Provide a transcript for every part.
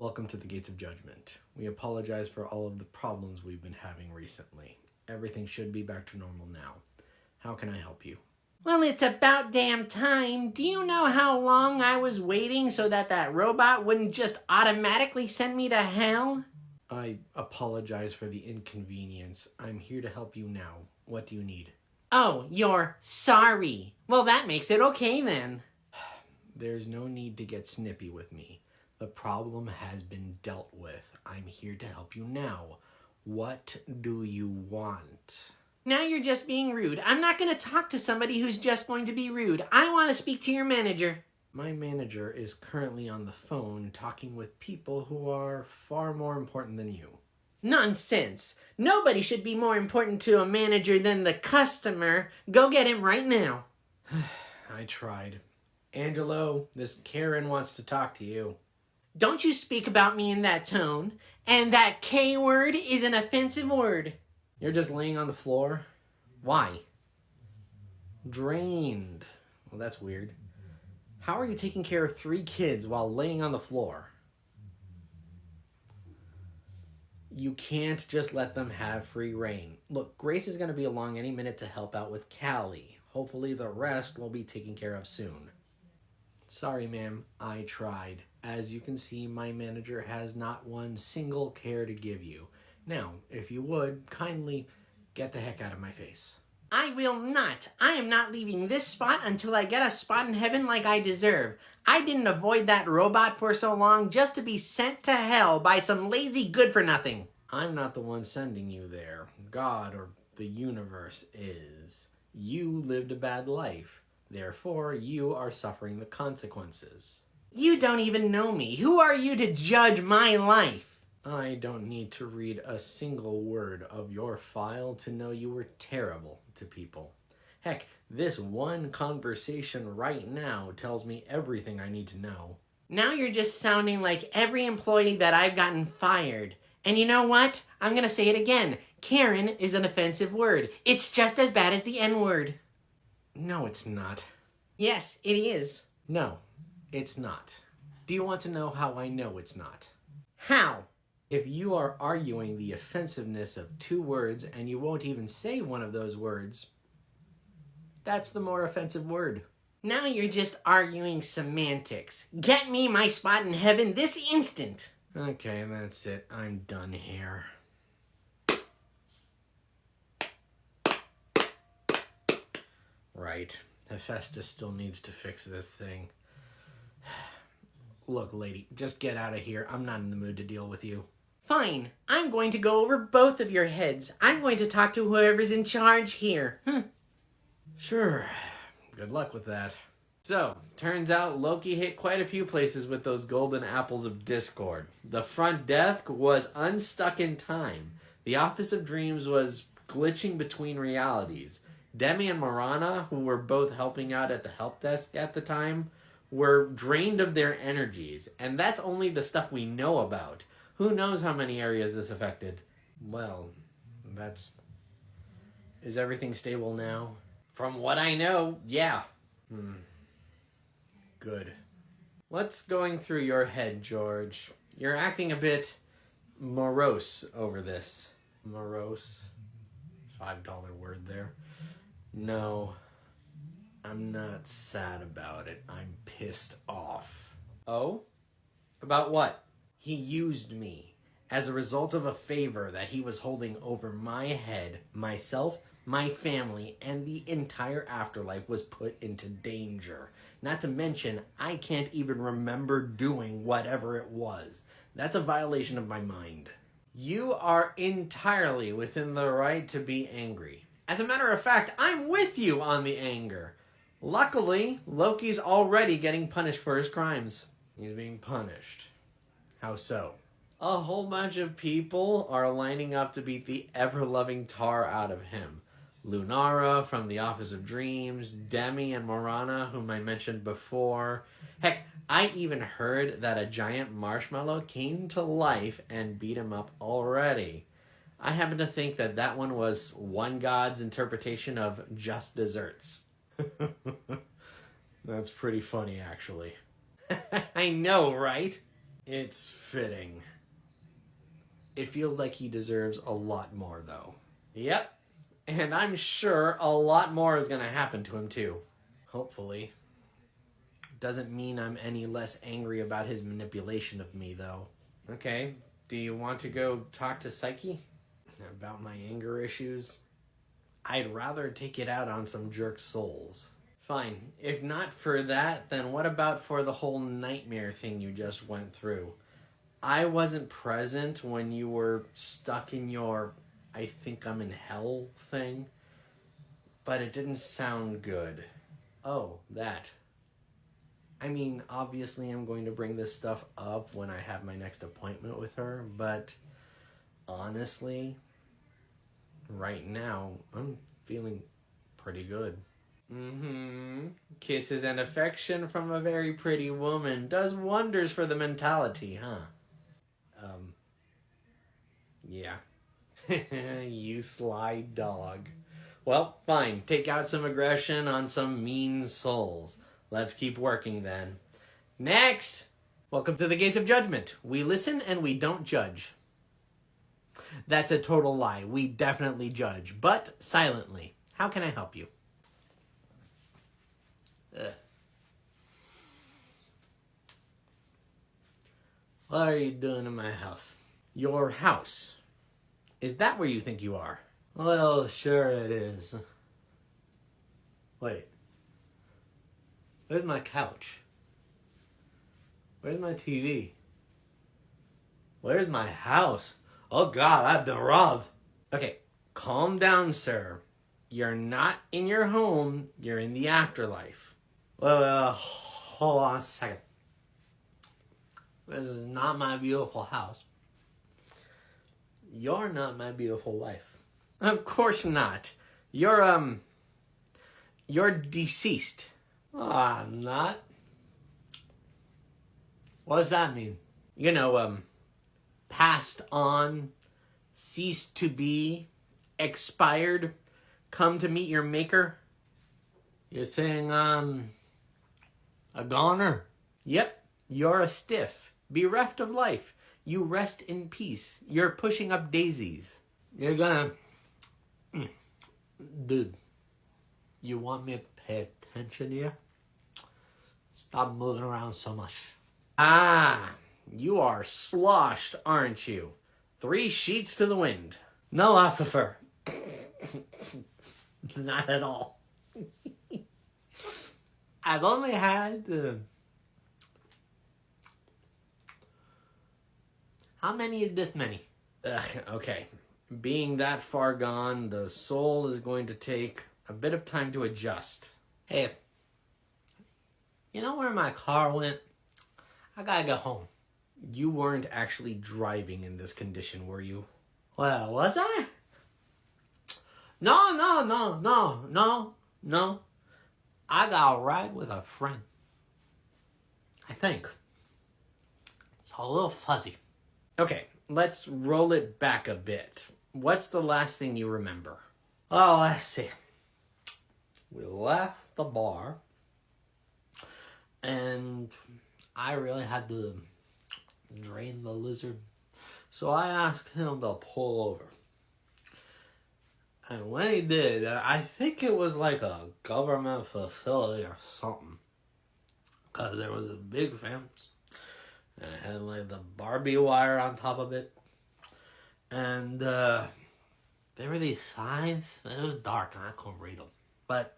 Welcome to the Gates of Judgement. We apologize for all of the problems we've been having recently. Everything should be back to normal now. How can I help you? Well, it's about damn time. Do you know how long I was waiting so that robot wouldn't just automatically send me to hell? I apologize for the inconvenience. I'm here to help you now. What do you need? Oh, you're sorry. Well, that makes it okay then. There's no need to get snippy with me. The problem has been dealt with. I'm here to help you now. What do you want? Now you're just being rude. I'm not going to talk to somebody who's just going to be rude. I want to speak to your manager. My manager is currently on the phone talking with people who are far more important than you. Nonsense. Nobody should be more important to a manager than the customer. Go get him right now. I tried. Angelo, this Karen wants to talk to you. Don't you speak about me in that tone. And that K word is an offensive word. You're just laying on the floor? Why? Drained. Well, that's weird. How are you taking care of 3 kids while laying on the floor? You can't just let them have free reign. Look, Grace is going to be along any minute to help out with Callie. Hopefully the rest will be taken care of soon. Sorry, ma'am, I tried. As you can see, my manager has not one single care to give you. Now, if you would, kindly get the heck out of my face. I will not. I am not leaving this spot until I get a spot in heaven like I deserve. I didn't avoid that robot for so long just to be sent to hell by some lazy good-for-nothing. I'm not the one sending you there. God or the universe is. You lived a bad life. Therefore, you are suffering the consequences. You don't even know me. Who are you to judge my life? I don't need to read a single word of your file to know you were terrible to people. Heck, this one conversation right now tells me everything I need to know. Now you're just sounding like every employee that I've gotten fired. And you know what? I'm going to say it again. Karen is an offensive word. It's just as bad as the N-word. No, it's not. Yes, it is. No, it's not. Do you want to know how I know it's not? How? If you are arguing the offensiveness of 2 words and you won't even say one of those words, that's the more offensive word. Now you're just arguing semantics. Get me my spot in heaven this instant. Okay, that's it. I'm done here. Right. Hephaestus still needs to fix this thing. Look, lady, just get out of here. I'm not in the mood to deal with you. Fine. I'm going to go over both of your heads. I'm going to talk to whoever's in charge here. Sure. Good luck with that. So, turns out Loki hit quite a few places with those golden apples of discord. The front desk was unstuck in time. The Office of Dreams was glitching between realities. Demi and Marana, who were both helping out at the help desk at the time, were drained of their energies. And that's only the stuff we know about. Who knows how many areas this affected? Well, Is everything stable now? From what I know, yeah. Good. What's going through your head, George? You're acting a bit morose over this. Morose? $5 word there. No, I'm not sad about it. I'm pissed off. Oh? About what? He used me. As a result of a favor that he was holding over my head, myself, my family, and the entire afterlife was put into danger. Not to mention, I can't even remember doing whatever it was. That's a violation of my mind. You are entirely within the right to be angry. As a matter of fact, I'm with you on the anger. Luckily, Loki's already getting punished for his crimes. He's being punished. How so? A whole bunch of people are lining up to beat the ever-loving tar out of him. Lunara from the Office of Dreams, Demi and Morana, whom I mentioned before. Heck, I even heard that a giant marshmallow came to life and beat him up already. I happen to think that one was one god's interpretation of just desserts. That's pretty funny, actually. I know, right? It's fitting. It feels like he deserves a lot more, though. Yep. And I'm sure a lot more is going to happen to him, too. Hopefully. Doesn't mean I'm any less angry about his manipulation of me, though. Okay. Do you want to go talk to Psyche? About my anger issues? I'd rather take it out on some jerk souls. Fine. If not for that, then what about for the whole nightmare thing you just went through? I wasn't present when you were stuck in your I think I'm in hell thing, but it didn't sound good. Oh, that. I mean, obviously I'm going to bring this stuff up when I have my next appointment with her, but honestly, right now, I'm feeling pretty good. Kisses and affection from a very pretty woman does wonders for the mentality, huh? Yeah. You sly dog. Well, fine. Take out some aggression on some mean souls. Let's keep working then. Next! Welcome to the Gates of Judgement. We listen and we don't judge. That's a total lie. We definitely judge, but silently. How can I help you? What are you doing in my house? Your house? Is that where you think you are? Well, sure it is. Wait. Where's my couch? Where's my TV? Where's my house? Oh God, I've been robbed. Okay, calm down, sir. You're not in your home, you're in the afterlife. Well, hold on a second. This is not my beautiful house. You're not my beautiful wife. Of course not. You're deceased. Oh, I'm not. What does that mean? You know, passed on, ceased to be, expired, come to meet your maker. You're saying, a goner? Yep, you're a stiff, bereft of life. You rest in peace. You're pushing up daisies. You're gonna... Dude, you want me to pay attention to you? Stop moving around so much. Ah, you are sloshed, aren't you? 3 sheets to the wind. No, Ossifer. Not at all. I've only had... How many is this many? Okay. Being that far gone, the soul is going to take a bit of time to adjust. Hey, you know where my car went? I gotta go home. You weren't actually driving in this condition, were you? Well, was I? No. I got a ride with a friend. I think. It's a little fuzzy. Okay, let's roll it back a bit. What's the last thing you remember? Oh, let's see. We left the bar, and I really had to drain the lizard. So I asked him to pull over. And when he did, I think it was like a government facility or something. Because there was a big fence. And it had like the Barbie wire on top of it. And there were these signs. It was dark and I couldn't read them. But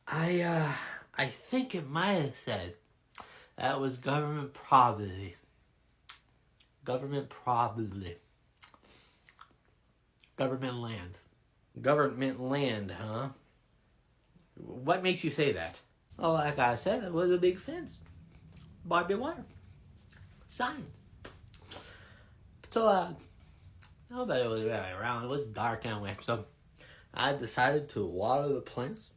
I think it might have said that was government property. Government property. Government land. Government land, huh? What makes you say that? Oh, like I said, it was a big fence. Barbie wire. Signs. So, nobody was really around. It was dark anyway. So, I decided to water the plants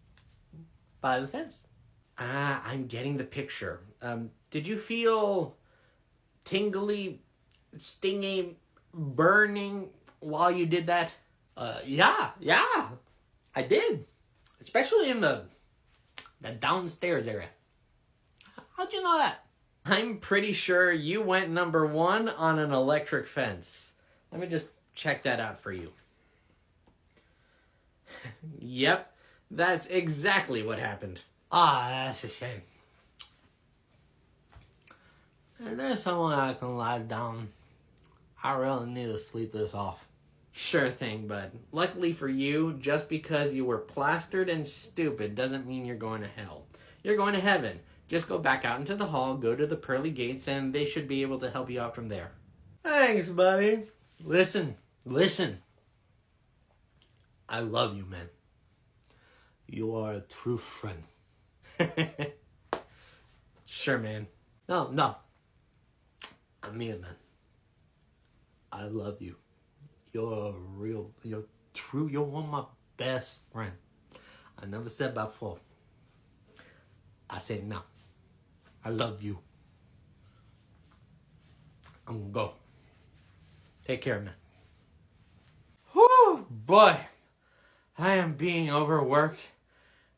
by the fence. Ah, I'm getting the picture. Did you feel tingly, stinging, burning while you did that? Yeah, I did. Especially in the downstairs area. How'd you know that? I'm pretty sure you went number 1 on an electric fence. Let me just check that out for you. Yep, that's exactly what happened. That's a shame. Is there someone I can lie down? I really need to sleep this off. Sure thing, bud. Luckily for you, just because you were plastered and stupid doesn't mean you're going to hell. You're going to heaven. Just go back out into the hall, go to the pearly gates, and they should be able to help you out from there. Thanks, buddy. Listen. I love you, man. You are a true friend. Sure, man. No. I mean it, man. I love you. You're one of my best friends. I never said before. I say now. I love you. I'm gonna go. Take care, man. Whew, boy. I am being overworked,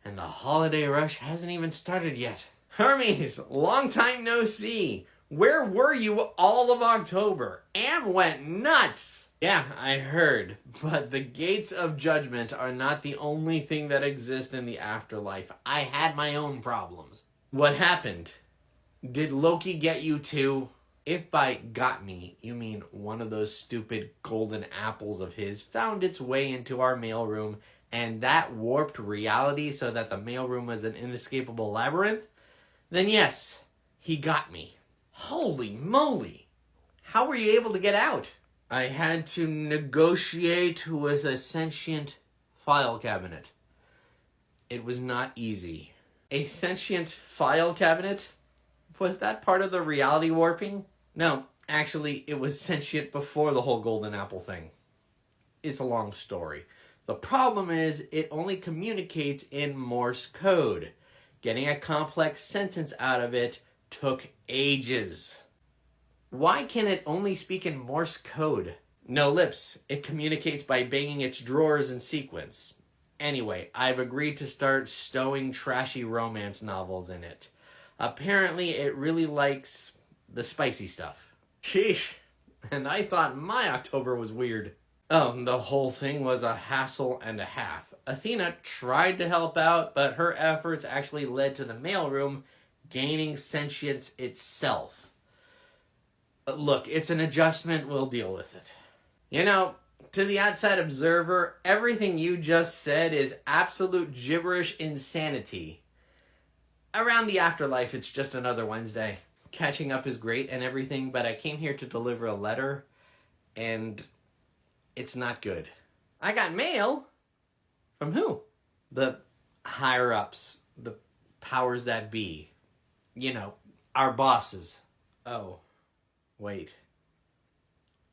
and the holiday rush hasn't even started yet. Hermes, long time no see. Where were you all of October? Am went nuts. Yeah, I heard. But the Gates of Judgement are not the only thing that exist in the afterlife. I had my own problems. What happened? Did Loki get you too? If by got me, you mean one of those stupid golden apples of his found its way into our mailroom, and that warped reality so that the mailroom was an inescapable labyrinth, then yes, he got me. Holy moly! How were you able to get out? I had to negotiate with a sentient file cabinet. It was not easy. A sentient file cabinet? Was that part of the reality warping? No, actually, it was sentient before the whole golden apple thing. It's a long story. The problem is, it only communicates in Morse code. Getting a complex sentence out of it took ages. Why can it only speak in Morse code? No lips. It communicates by banging its drawers in sequence. Anyway, I've agreed to start stowing trashy romance novels in it. Apparently, it really likes the spicy stuff. Sheesh. And I thought my October was weird. Oh, the whole thing was a hassle and a half. Athena tried to help out, but her efforts actually led to the mailroom gaining sentience itself. Look, it's an adjustment. We'll deal with it. You know, to the outside observer, everything you just said is absolute gibberish insanity. Around the afterlife, it's just another Wednesday. Catching up is great and everything, but I came here to deliver a letter, and it's not good. I got mail. From who? The higher-ups. The powers that be. You know, our bosses. Oh, wait.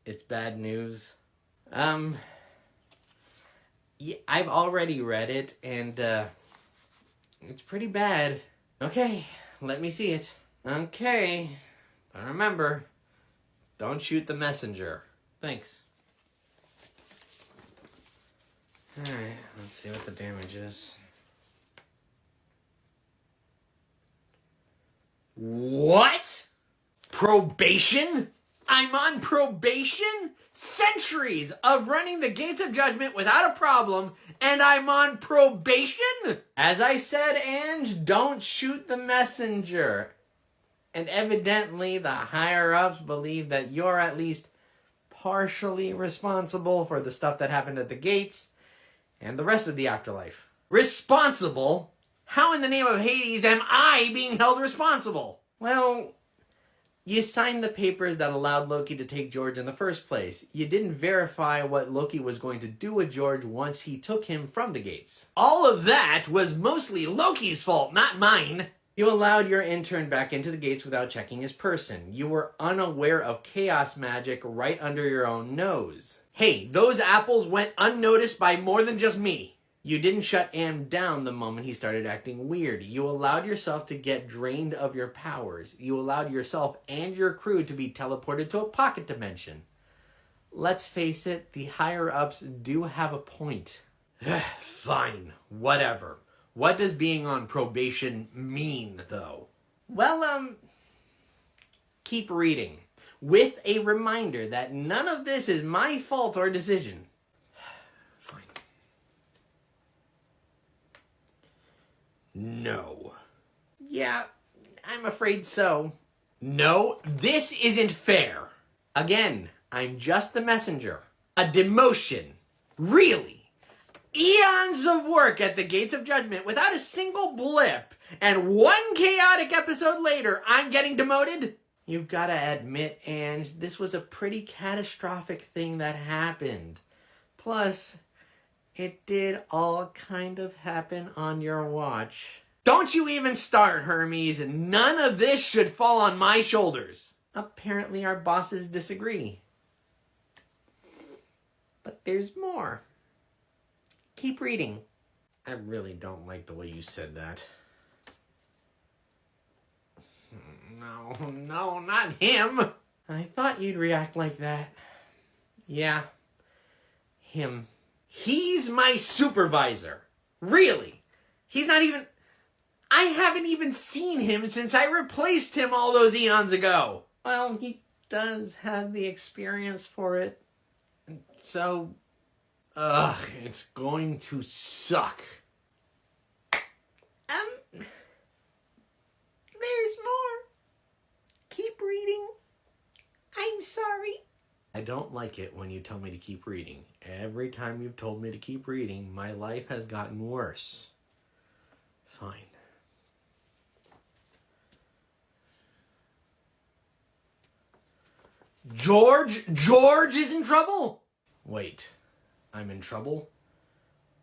It's bad news. Yeah, I've already read it, and, it's pretty bad. Okay, let me see it. Okay, but remember, don't shoot the messenger. Thanks. Alright, let's see what the damage is. What? Probation? I'm on probation? Centuries of running the Gates of Judgment without a problem, and I'm on probation? As I said, Ange, don't shoot the messenger. And evidently, the higher-ups believe that you're at least partially responsible for the stuff that happened at the gates and the rest of the afterlife. Responsible? How in the name of Hades am I being held responsible? Well, you signed the papers that allowed Loki to take George in the first place. You didn't verify what Loki was going to do with George once he took him from the gates. All of that was mostly Loki's fault, not mine. You allowed your intern back into the gates without checking his person. You were unaware of chaos magic right under your own nose. Hey, those apples went unnoticed by more than just me. You didn't shut Am down the moment he started acting weird. You allowed yourself to get drained of your powers. You allowed yourself and your crew to be teleported to a pocket dimension. Let's face it, the higher-ups do have a point. Fine, whatever. What does being on probation mean, though? Well, keep reading, with a reminder that none of this is my fault or decision. Fine. No. Yeah, I'm afraid so. No, this isn't fair. Again, I'm just the messenger. A demotion. Really? Eons of work at the Gates of Judgment without a single blip, and one chaotic episode later, I'm getting demoted? You've got to admit, Ange, this was a pretty catastrophic thing that happened. Plus, it did all kind of happen on your watch. Don't you even start, Hermes. None of this should fall on my shoulders. Apparently our bosses disagree. But there's more. Keep reading. I really don't like the way you said that. No, not him. I thought you'd react like that. Yeah, him. He's my supervisor. Really. He's not even... I haven't even seen him since I replaced him all those eons ago. Well, he does have the experience for it. So, it's going to suck. There's more. Keep reading. I'm sorry. I don't like it when you tell me to keep reading. Every time you've told me to keep reading, my life has gotten worse. Fine. George is in trouble? Wait, I'm in trouble?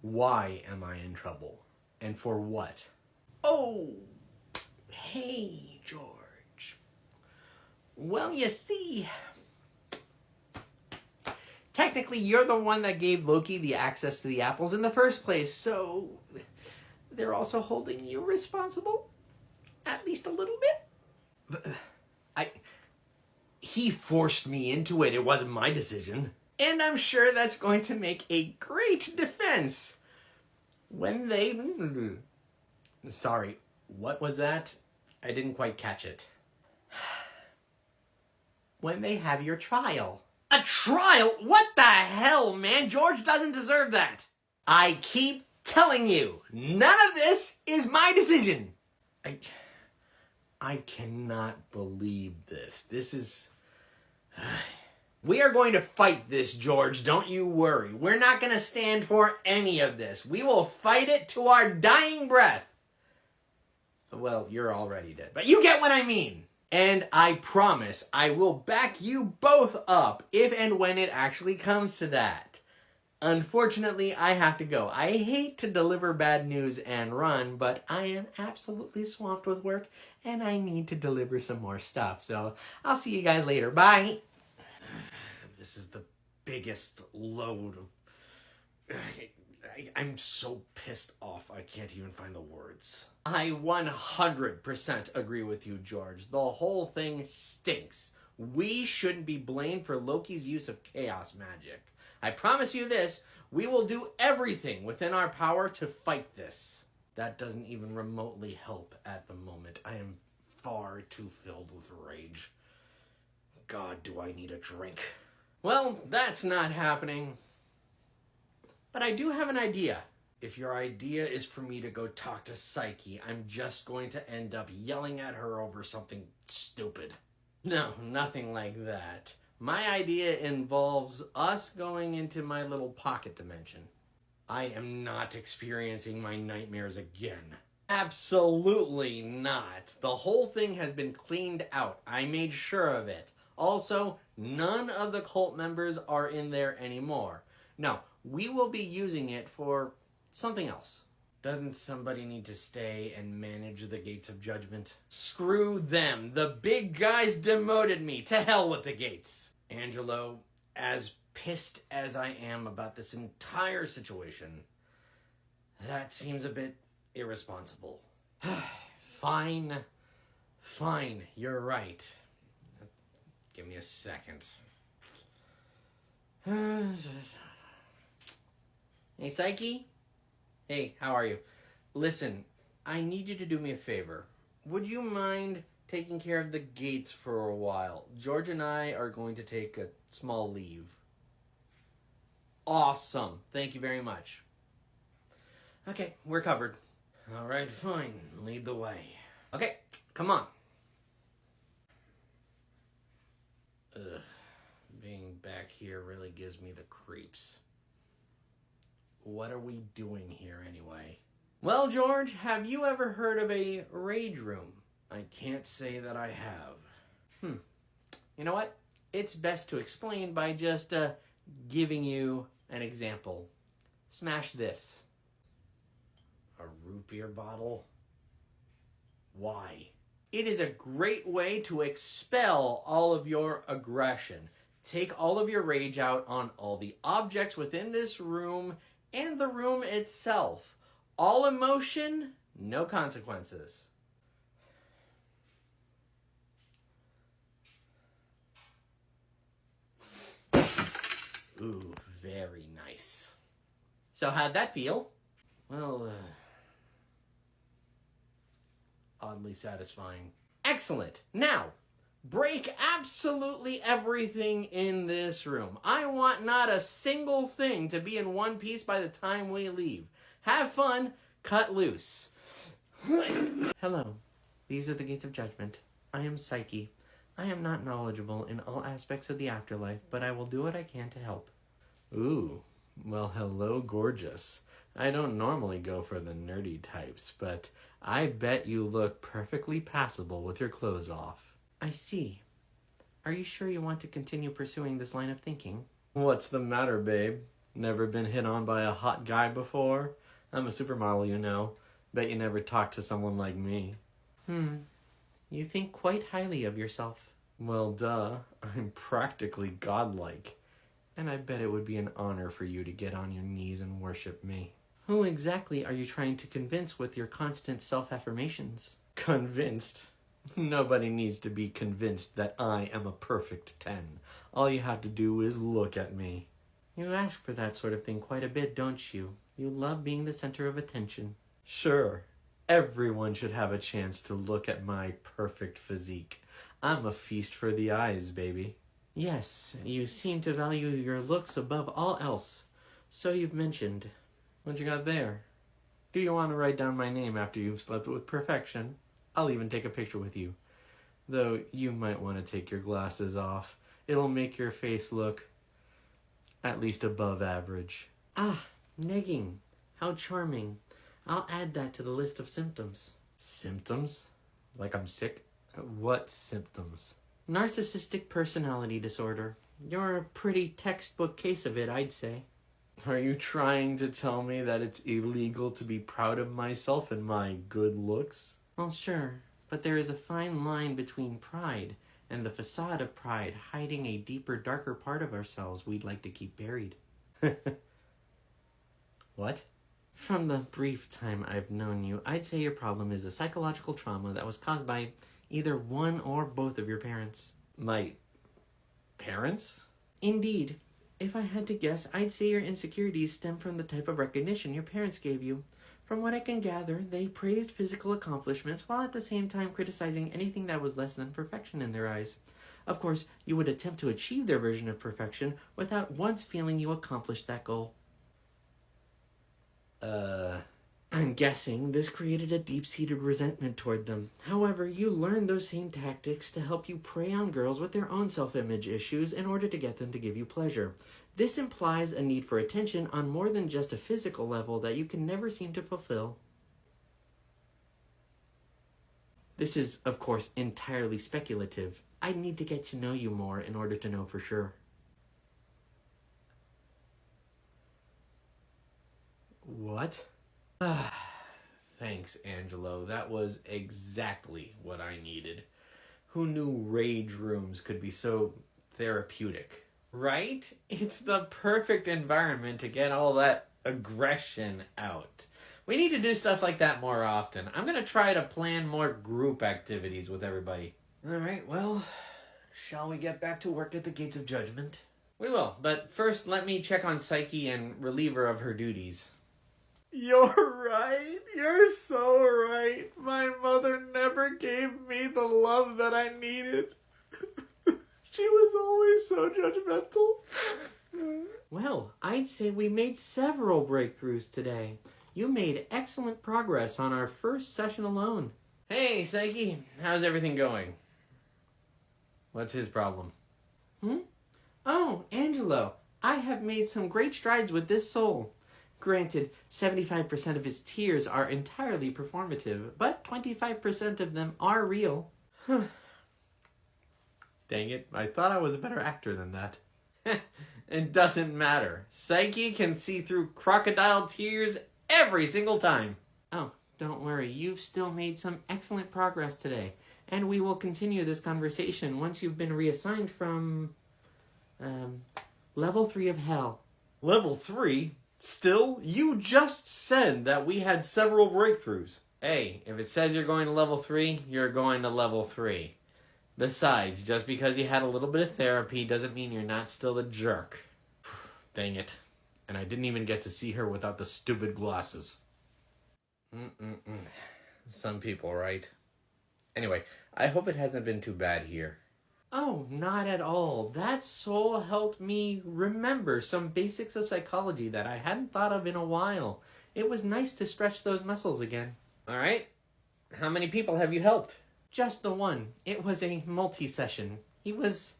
Why am I in trouble? And for what? Oh, hey, George. Well, you see, technically you're the one that gave Loki the access to the apples in the first place, so they're also holding you responsible? At least a little bit? He forced me into it. It wasn't my decision. And I'm sure that's going to make a great defense when they... Sorry, what was that? I didn't quite catch it. When they have your trial. A trial? What the hell, man? George doesn't deserve that. I keep telling you, none of this is my decision. I cannot believe this. This is... We are going to fight this, George. Don't you worry. We're not going to stand for any of this. We will fight it to our dying breath. Well, you're already dead, but you get what I mean. And I promise I will back you both up if and when it actually comes to that. Unfortunately, I have to go. I hate to deliver bad news and run, but I am absolutely swamped with work and I need to deliver some more stuff. So I'll see you guys later. Bye. This is the biggest load of... I'm so pissed off I can't even find the words. I 100% agree with you, George. The whole thing stinks. We shouldn't be blamed for Loki's use of chaos magic. I promise you this, we will do everything within our power to fight this. That doesn't even remotely help at the moment. I am far too filled with rage. God, do I need a drink. Well, that's not happening. But I do have an idea. If your idea is for me to go talk to Psyche, I'm just going to end up yelling at her over something stupid. No, nothing like that. My idea involves us going into my little pocket dimension. I am not experiencing my nightmares again. Absolutely not. The whole thing has been cleaned out. I made sure of it. Also, none of the cult members are in there anymore. No, we will be using it for something else. Doesn't somebody need to stay and manage the Gates of Judgment? Screw them. The big guys demoted me. To hell with the gates. Angelo, as pissed as I am about this entire situation, that seems a bit irresponsible. Fine, you're right. Give me a second. Hey, Psyche? Hey, how are you? Listen, I need you to do me a favor. Would you mind taking care of the gates for a while. George and I are going to take a small leave. Awesome. Thank you very much. Okay, we're covered. All right, fine. Lead the way. Okay, come on. Ugh, being back here really gives me the creeps. What are we doing here anyway? Well, George, have you ever heard of a rage room? I can't say that I have. You know what? It's best to explain by just giving you an example. Smash this. A root beer bottle? Why? It is a great way to expel all of your aggression. Take all of your rage out on all the objects within this room and the room itself. All emotion, no consequences. Ooh, very nice. So how'd that feel? Well, oddly satisfying. Excellent. Now, break absolutely everything in this room. I want not a single thing to be in one piece by the time we leave. Have fun, cut loose. Hello, these are the Gates of Judgment. I am Psyche. I am not knowledgeable in all aspects of the afterlife, but I will do what I can to help. Ooh, well, hello, gorgeous. I don't normally go for the nerdy types, but I bet you look perfectly passable with your clothes off. I see. Are you sure you want to continue pursuing this line of thinking? What's the matter, babe? Never been hit on by a hot guy before? I'm a supermodel, you know. Bet you never talked to someone like me. You think quite highly of yourself. Well, duh. I'm practically godlike. And I bet it would be an honor for you to get on your knees and worship me. Who exactly are you trying to convince with your constant self-affirmations? Convinced? Nobody needs to be convinced that I am a perfect 10. All you have to do is look at me. You ask for that sort of thing quite a bit, don't you? You love being the center of attention. Sure. Everyone should have a chance to look at my perfect physique. I'm a feast for the eyes, baby. Yes, you seem to value your looks above all else. So you've mentioned. What you got there? Do you want to write down my name after you've slept with perfection? I'll even take a picture with you. Though you might want to take your glasses off. It'll make your face look at least above average. Ah, negging. How charming. I'll add that to the list of symptoms. Symptoms? Like I'm sick? What symptoms? Narcissistic personality disorder. You're a pretty textbook case of it, I'd say. Are you trying to tell me that it's illegal to be proud of myself and my good looks? Well, sure, but there is a fine line between pride and the facade of pride hiding a deeper, darker part of ourselves we'd like to keep buried. What? From the brief time I've known you, I'd say your problem is a psychological trauma that was caused by either one or both of your parents. My parents? Indeed. If I had to guess, I'd say your insecurities stem from the type of recognition your parents gave you. From what I can gather, they praised physical accomplishments while at the same time criticizing anything that was less than perfection in their eyes. Of course, you would attempt to achieve their version of perfection without once feeling you accomplished that goal. I'm guessing this created a deep-seated resentment toward them. However, you learned those same tactics to help you prey on girls with their own self-image issues in order to get them to give you pleasure. This implies a need for attention on more than just a physical level that you can never seem to fulfill. This is, of course, entirely speculative. I'd need to get to know you more in order to know for sure. What? Thanks, Angelo. That was exactly what I needed. Who knew rage rooms could be so therapeutic? Right? It's the perfect environment to get all that aggression out. We need to do stuff like that more often. I'm going to try to plan more group activities with everybody. All right, well, shall we get back to work at the Gates of Judgment? We will, but first let me check on Psyche and relieve her of her duties. You're right. You're so right. My mother never gave me the love that I needed. She was always so judgmental. Well, I'd say we made several breakthroughs today. You made excellent progress on our first session alone. Hey, Psyche. How's everything going? What's his problem? Oh, Angelo. I have made some great strides with this soul. Granted, 75% of his tears are entirely performative, but 25% of them are real. Dang it, I thought I was a better actor than that. It doesn't matter. Psyche can see through crocodile tears every single time. Oh, don't worry, you've still made some excellent progress today, and we will continue this conversation once you've been reassigned from, level 3 of hell. Level 3? Still, you just said that we had several breakthroughs. Hey, if it says you're going to level 3, you're going to level 3. Besides, just because you had a little bit of therapy doesn't mean you're not still a jerk. Dang it. And I didn't even get to see her without the stupid glasses. Some people, right? Anyway, I hope it hasn't been too bad here. Oh, not at all. That soul helped me remember some basics of psychology that I hadn't thought of in a while. It was nice to stretch those muscles again. All right. How many people have you helped? Just the one. It was a multi-session. He was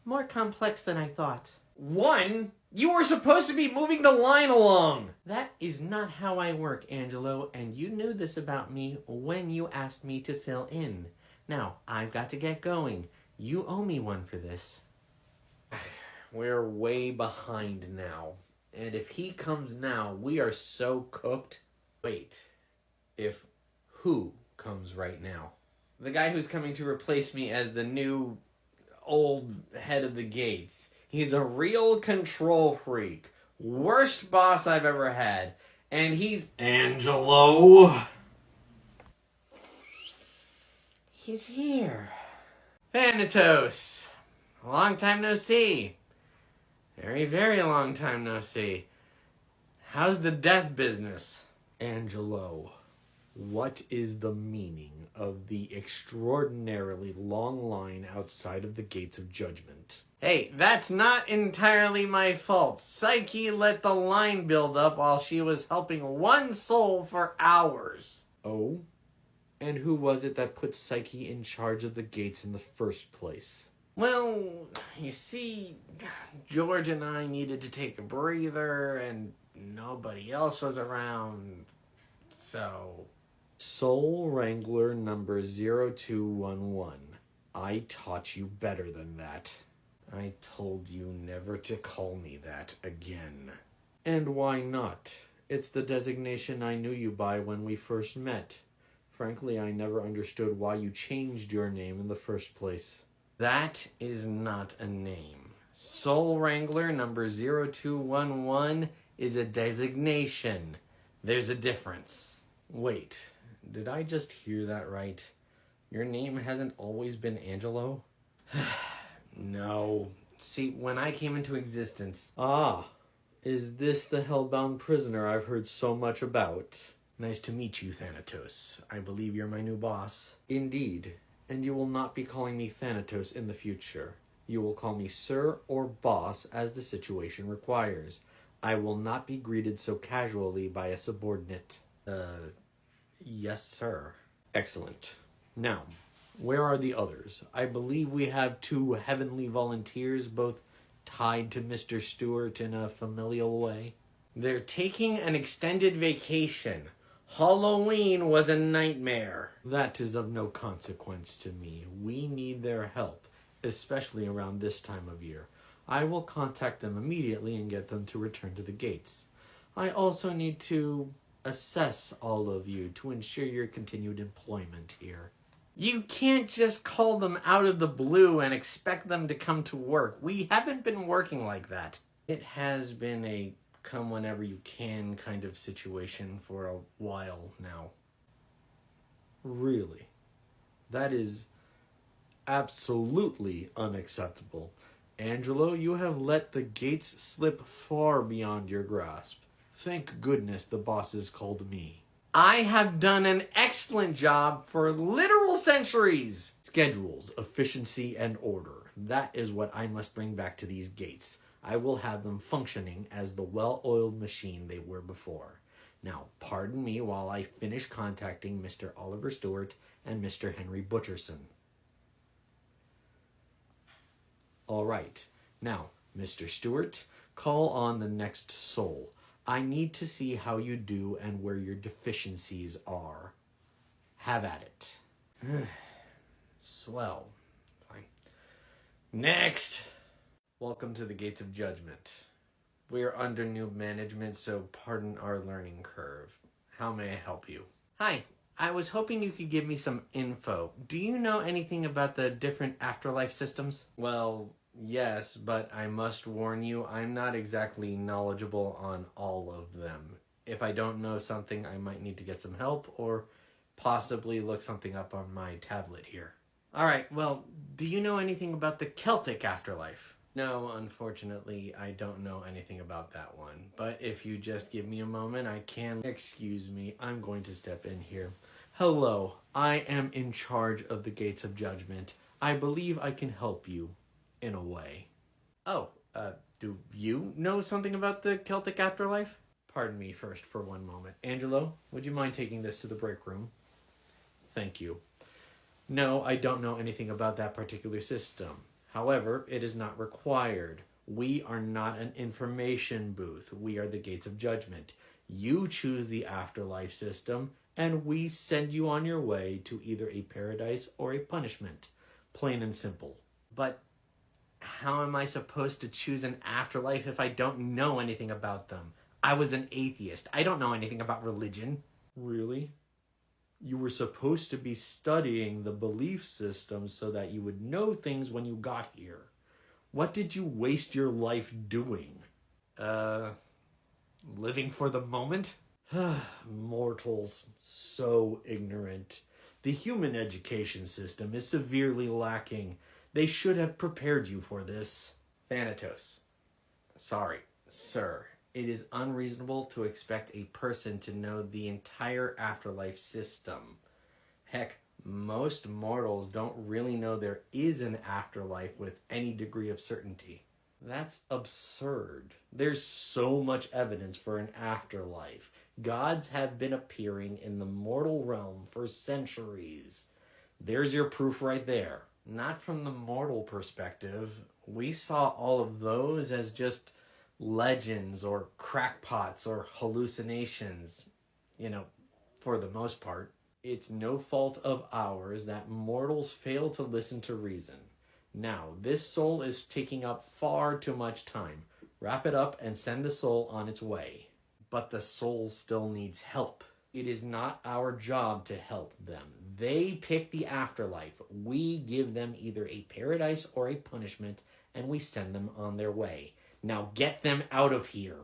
more complex than I thought. One? You were supposed to be moving the line along! That is not how I work, Angelo, and you knew this about me when you asked me to fill in. Now, I've got to get going. You owe me one for this. We're way behind now. And if he comes now, we are so cooked. Wait. If who comes right now? The guy who's coming to replace me as the new old head of the Gates. He's a real control freak. Worst boss I've ever had. And he's... Angelo! He's here. Thanatos! Long time no see. Very, very long time no see. How's the death business? Angelo, what is the meaning of the extraordinarily long line outside of the Gates of Judgement? Hey, that's not entirely my fault. Psyche let the line build up while she was helping one soul for hours. Oh? And who was it that put Psyche in charge of the gates in the first place? Well, you see, George and I needed to take a breather, and nobody else was around, so... Soul Wrangler number 0211. I taught you better than that. I told you never to call me that again. And why not? It's the designation I knew you by when we first met. Frankly, I never understood why you changed your name in the first place. That is not a name. Soul Wrangler number 0211 is a designation. There's a difference. Wait, did I just hear that right? Your name hasn't always been Angelo? No. See, when I came into existence... Ah, is this the hellbound prisoner I've heard so much about? Nice to meet you, Thanatos. I believe you're my new boss. Indeed. And you will not be calling me Thanatos in the future. You will call me Sir or Boss as the situation requires. I will not be greeted so casually by a subordinate. Yes, sir. Excellent. Now, where are the others? I believe we have 2 heavenly volunteers, both tied to Mr. Stewart in a familial way. They're taking an extended vacation. Halloween was a nightmare. That is of no consequence to me. We need their help, especially around this time of year. I will contact them immediately and get them to return to the gates. I also need to assess all of you to ensure your continued employment here. You can't just call them out of the blue and expect them to come to work. We haven't been working like that. It has been a come whenever you can kind of situation for a while now. Really? That is absolutely unacceptable. Angelo, you have let the gates slip far beyond your grasp. Thank goodness the bosses called me. I have done an excellent job for literal centuries. Schedules, efficiency, and order. That is what I must bring back to these gates. I will have them functioning as the well-oiled machine they were before. Now, pardon me while I finish contacting Mr. Oliver Stewart and Mr. Henry Butcherson. All right. Now, Mr. Stewart, call on the next soul. I need to see how you do and where your deficiencies are. Have at it. Swell. Fine. Next! Welcome to the Gates of Judgment. We are under new management, so pardon our learning curve. How may I help you? Hi, I was hoping you could give me some info. Do you know anything about the different afterlife systems? Well, yes, but I must warn you, I'm not exactly knowledgeable on all of them. If I don't know something, I might need to get some help or possibly look something up on my tablet here. Alright, well, do you know anything about the Celtic afterlife? No, unfortunately, I don't know anything about that one. But if you just give me a moment, I can... Excuse me, I'm going to step in here. Hello, I am in charge of the Gates of Judgment. I believe I can help you, in a way. Oh, do you know something about the Celtic afterlife? Pardon me first for one moment. Angelo, would you mind taking this to the break room? Thank you. No, I don't know anything about that particular system. However, it is not required. We are not an information booth. We are the Gates of Judgment. You choose the afterlife system, and we send you on your way to either a paradise or a punishment. Plain and simple. But how am I supposed to choose an afterlife if I don't know anything about them? I was an atheist. I don't know anything about religion. Really? You were supposed to be studying the belief system so that you would know things when you got here. What did you waste your life doing? Living for the moment? Mortals, so ignorant. The human education system is severely lacking. They should have prepared you for this. Thanatos. Sorry, sir. It is unreasonable to expect a person to know the entire afterlife system. Heck, most mortals don't really know there is an afterlife with any degree of certainty. That's absurd. There's so much evidence for an afterlife. Gods have been appearing in the mortal realm for centuries. There's your proof right there. Not from the mortal perspective. We saw all of those as just legends or crackpots or hallucinations, for the most part. It's no fault of ours that mortals fail to listen to reason. Now, this soul is taking up far too much time. Wrap it up and send the soul on its way. But the soul still needs help. It is not our job to help them. They pick the afterlife. We give them either a paradise or a punishment, and we send them on their way. Now get them out of here.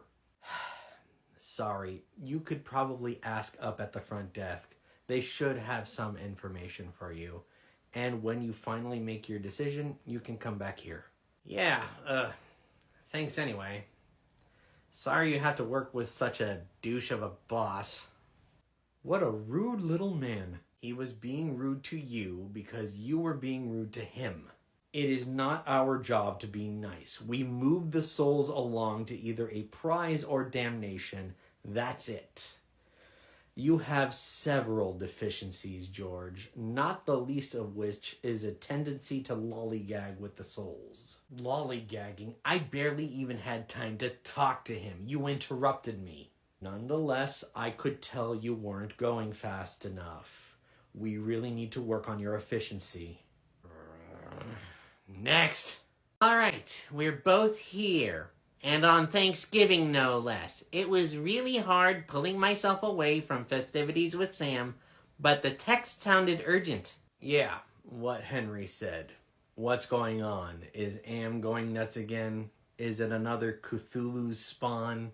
Sorry, you could probably ask up at the front desk. They should have some information for you. And when you finally make your decision, you can come back here. Yeah, thanks anyway. Sorry you have to work with such a douche of a boss. What a rude little man. He was being rude to you because you were being rude to him. It is not our job to be nice. We move the souls along to either a prize or damnation. That's it. You have several deficiencies, George, not the least of which is a tendency to lollygag with the souls. Lollygagging? I barely even had time to talk to him. You interrupted me. Nonetheless, I could tell you weren't going fast enough. We really need to work on your efficiency. Next. All right, we're both here. And on Thanksgiving, no less. It was really hard pulling myself away from festivities with Sam, but the text sounded urgent. Yeah, what Henry said. What's going on? Is Am going nuts again? Is it another Cthulhu's spawn?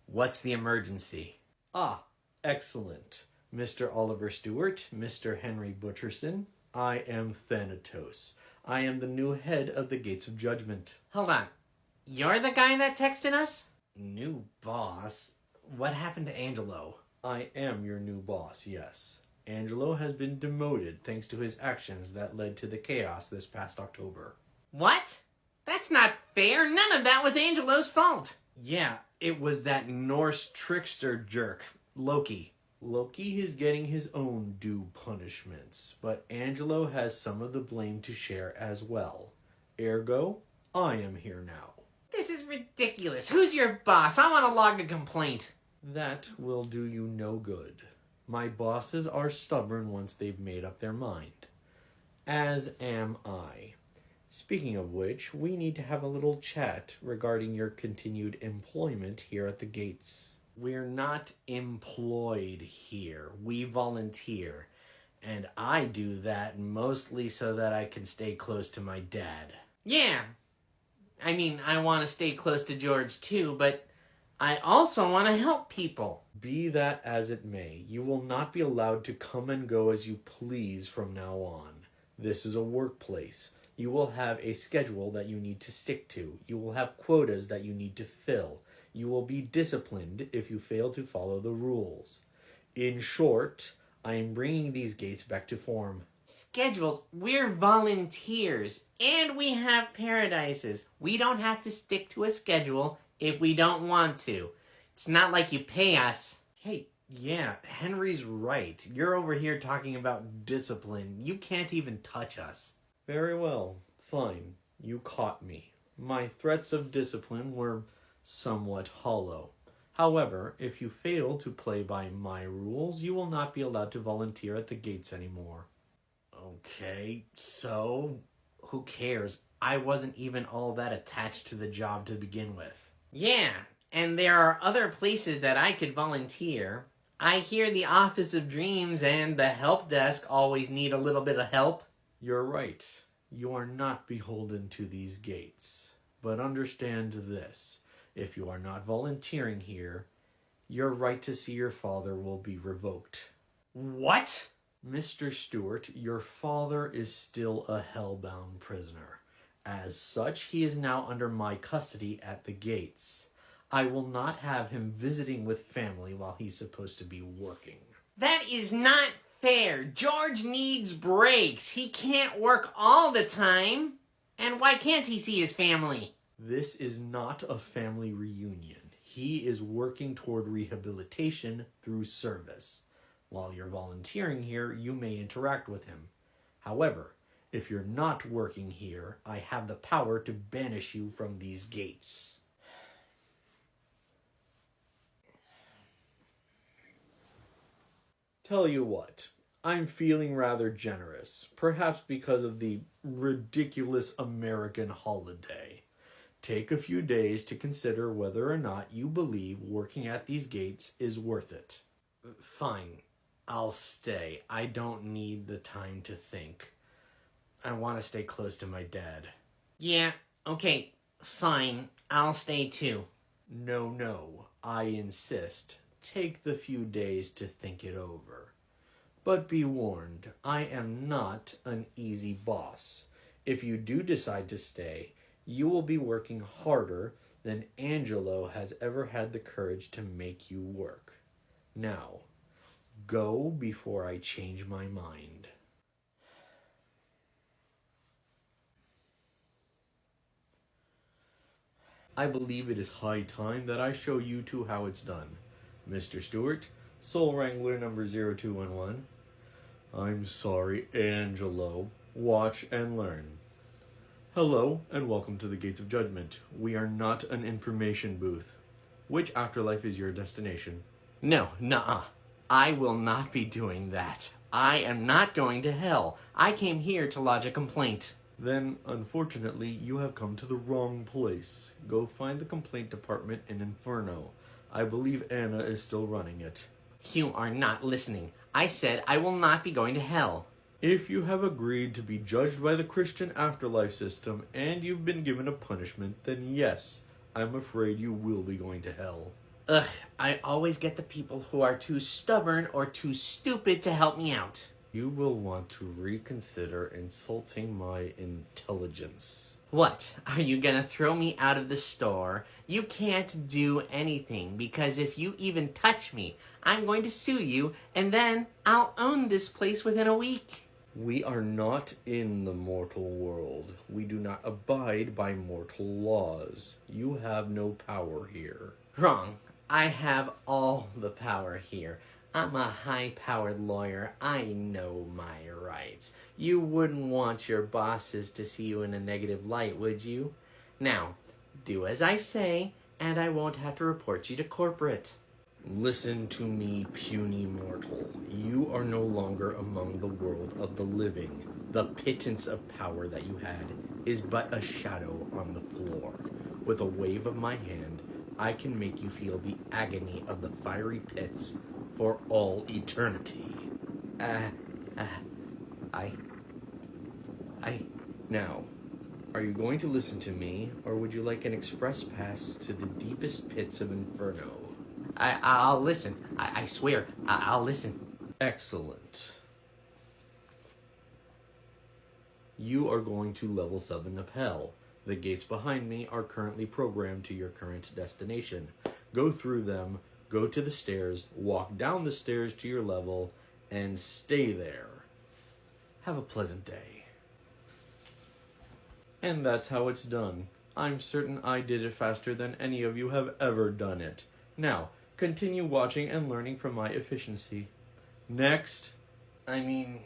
What's the emergency? Ah, excellent. Mr. Oliver Stewart, Mr. Henry Butcherson, I am Thanatos. I am the new head of the Gates of Judgment. Hold on. You're the guy that texted us? New boss? What happened to Angelo? I am your new boss, yes. Angelo has been demoted thanks to his actions that led to the chaos this past October. What? That's not fair. None of that was Angelo's fault. Yeah, it was that Norse trickster jerk, Loki. Loki is getting his own due punishments, but Angelo has some of the blame to share as well. Ergo, I am here now. This is ridiculous. Who's your boss? I want to log a complaint. That will do you no good. My bosses are stubborn once they've made up their mind. As am I. Speaking of which, we need to have a little chat regarding your continued employment here at the Gates. We're not employed here. We volunteer. And I do that mostly so that I can stay close to my dad. Yeah. I mean, I want to stay close to George too, but I also want to help people. Be that as it may, you will not be allowed to come and go as you please from now on. This is a workplace. You will have a schedule that you need to stick to. You will have quotas that you need to fill. You will be disciplined if you fail to follow the rules. In short, I am bringing these gates back to form. Schedules? We're volunteers, and we have paradises. We don't have to stick to a schedule if we don't want to. It's not like you pay us. Hey, yeah, Henry's right. You're over here talking about discipline. You can't even touch us. Very well. Fine. You caught me. My threats of discipline were somewhat hollow. However, if you fail to play by my rules, you will not be allowed to volunteer at the Gates anymore. Okay, so who cares? I wasn't even all that attached to the job to begin with. Yeah, and there are other places that I could volunteer. I hear the Office of Dreams and the help desk always need a little bit of help. You're right. You are not beholden to these gates. But understand this. If you are not volunteering here, your right to see your father will be revoked. What? Mr. Stewart, your father is still a hellbound prisoner. As such, he is now under my custody at the Gates. I will not have him visiting with family while he's supposed to be working. That is not fair. George needs breaks. He can't work all the time. And why can't he see his family? This is not a family reunion. He is working toward rehabilitation through service. While you're volunteering here, you may interact with him. However, if you're not working here, I have the power to banish you from these gates. Tell you what, I'm feeling rather generous, perhaps because of the ridiculous American holiday. Take a few days to consider whether or not you believe working at these gates is worth it. Fine, I'll stay. I don't need the time to think. I want to stay close to my dad. Yeah, okay, fine. I'll stay too. No, I insist. Take the few days to think it over. But be warned, I am not an easy boss. If you do decide to stay, you will be working harder than Angelo has ever had the courage to make you work. Now, go before I change my mind. I believe it is high time that I show you two how it's done. Mr. Stewart, Soul Wrangler number 0211. I'm sorry, Angelo. Watch and learn. Hello, and welcome to the Gates of Judgement. We are not an information booth. Which afterlife is your destination? No, nuh-uh. I will not be doing that. I am not going to hell. I came here to lodge a complaint. Then, unfortunately, you have come to the wrong place. Go find the complaint department in Inferno. I believe Anna is still running it. You are not listening. I said I will not be going to hell. If you have agreed to be judged by the Christian afterlife system and you've been given a punishment, then yes, I'm afraid you will be going to hell. Ugh, I always get the people who are too stubborn or too stupid to help me out. You will want to reconsider insulting my intelligence. What? Are you gonna throw me out of the store? You can't do anything, because if you even touch me, I'm going to sue you, and then I'll own this place within a week. We are not in the mortal world. We do not abide by mortal laws. You have no power here. Wrong. I have all the power here. I'm a high-powered lawyer. I know my rights. You wouldn't want your bosses to see you in a negative light, would you? Now, do as I say, and I won't have to report you to corporate. Listen to me, puny mortal. You are no longer among the world of the living. The pittance of power that you had is but a shadow on the floor. With a wave of my hand, I can make you feel the agony of the fiery pits for all eternity. Now, are you going to listen to me, or would you like an express pass to the deepest pits of Inferno? I'll listen. I swear, I'll listen. Excellent. You are going to level 7 of Hell. The gates behind me are currently programmed to your current destination. Go through them, go to the stairs, walk down the stairs to your level, and stay there. Have a pleasant day. And that's how it's done. I'm certain I did it faster than any of you have ever done it. Now, continue watching and learning from my efficiency. Next. I mean,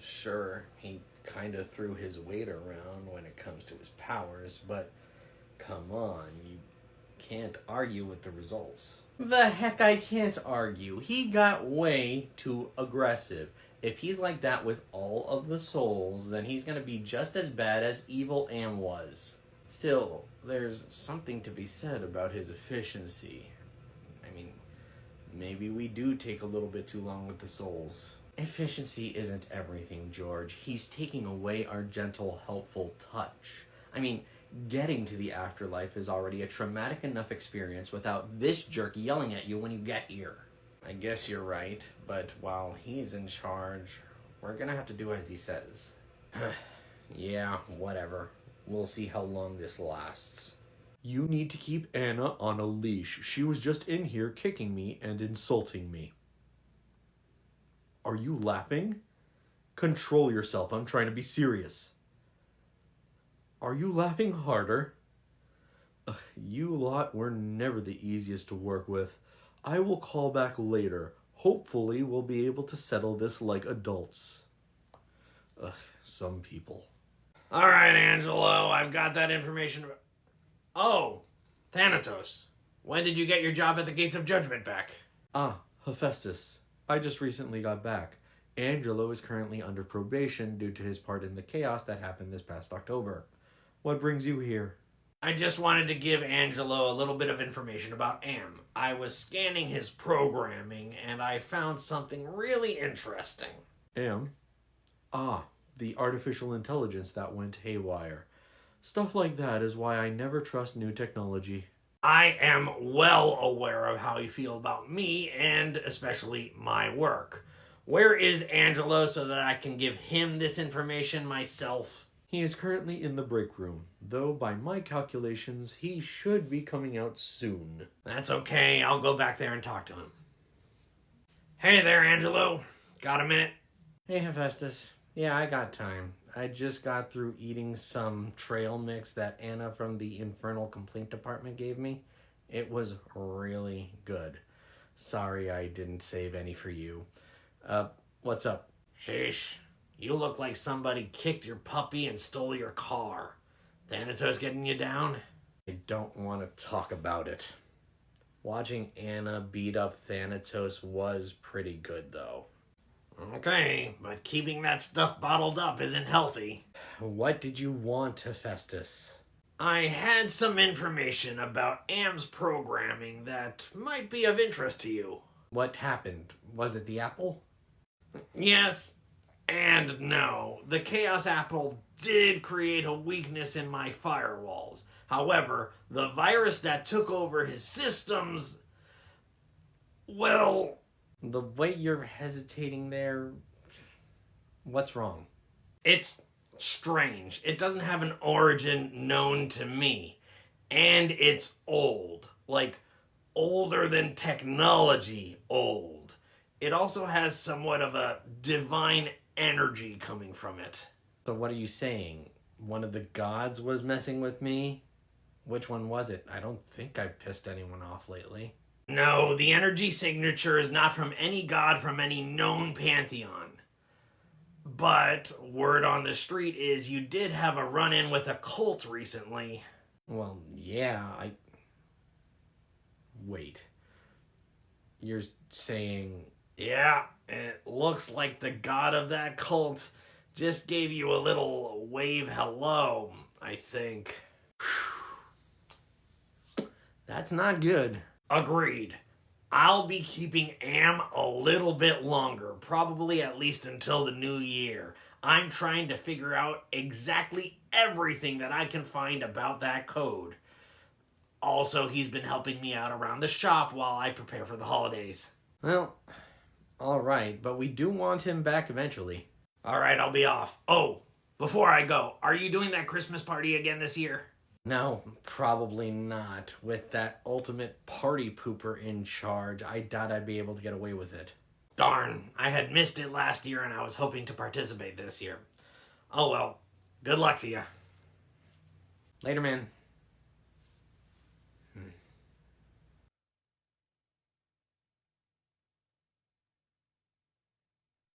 sure, he kind of threw his weight around when it comes to his powers, but come on, you can't argue with the results. The heck I can't argue. He got way too aggressive. If he's like that with all of the souls, then he's going to be just as bad as Evil Am was. Still, there's something to be said about his efficiency. I mean, maybe we do take a little bit too long with the souls. Efficiency isn't everything, George. He's taking away our gentle, helpful touch. I mean, getting to the afterlife is already a traumatic enough experience without this jerk yelling at you when you get here. I guess you're right, but while he's in charge, we're gonna have to do as he says. Yeah, whatever. We'll see how long this lasts. You need to keep Anna on a leash. She was just in here kicking me and insulting me. Are you laughing? Control yourself. I'm trying to be serious. Are you laughing harder? You lot were never the easiest to work with. I will call back later. Hopefully we'll be able to settle this like adults. Some people. All right, Angelo, I've got that information. Oh, Thanatos. When did you get your job at the Gates of Judgement back? Hephaestus. I just recently got back. Angelo is currently under probation due to his part in the chaos that happened this past October. What brings you here? I just wanted to give Angelo a little bit of information about Am. I was scanning his programming, and I found something really interesting. Am? The artificial intelligence that went haywire. Stuff like that is why I never trust new technology. I am well aware of how you feel about me, and especially my work. Where is Angelo so that I can give him this information myself? He is currently in the break room, though by my calculations, he should be coming out soon. That's okay, I'll go back there and talk to him. Hey there, Angelo. Got a minute? Hey, Hephaestus. Yeah, I got time. I just got through eating some trail mix that Anna from the Infernal Complaint Department gave me. It was really good. Sorry I didn't save any for you. What's up? Sheesh. You look like somebody kicked your puppy and stole your car. Thanatos getting you down? I don't want to talk about it. Watching Anna beat up Thanatos was pretty good, though. Okay, but keeping that stuff bottled up isn't healthy. What did you want, Hephaestus? I had some information about Am's programming that might be of interest to you. What happened? Was it the apple? Yes and no. The Chaos Apple did create a weakness in my firewalls. However, the virus that took over his systems, well... The way you're hesitating there... What's wrong? It's strange. It doesn't have an origin known to me. And it's old. Like, older than technology old. It also has somewhat of a divine energy coming from it. So what are you saying? One of the gods was messing with me? Which one was it? I don't think I've pissed anyone off lately. No, the energy signature is not from any god from any known pantheon. But word on the street is you did have a run-in with a cult recently. Well, yeah, Wait. You're saying... Yeah, it looks like the god of that cult just gave you a little wave hello, I think. That's not good. Agreed. I'll be keeping Am a little bit longer, probably at least until the new year. I'm trying to figure out exactly everything that I can find about that code. Also, he's been helping me out around the shop while I prepare for the holidays. Well, alright, but we do want him back eventually. Alright, I'll be off. Oh, before I go, are you doing that Christmas party again this year? No, probably not. With that ultimate party pooper in charge, I doubt I'd be able to get away with it. Darn, I had missed it last year and I was hoping to participate this year. Oh well, good luck to you. Later, man.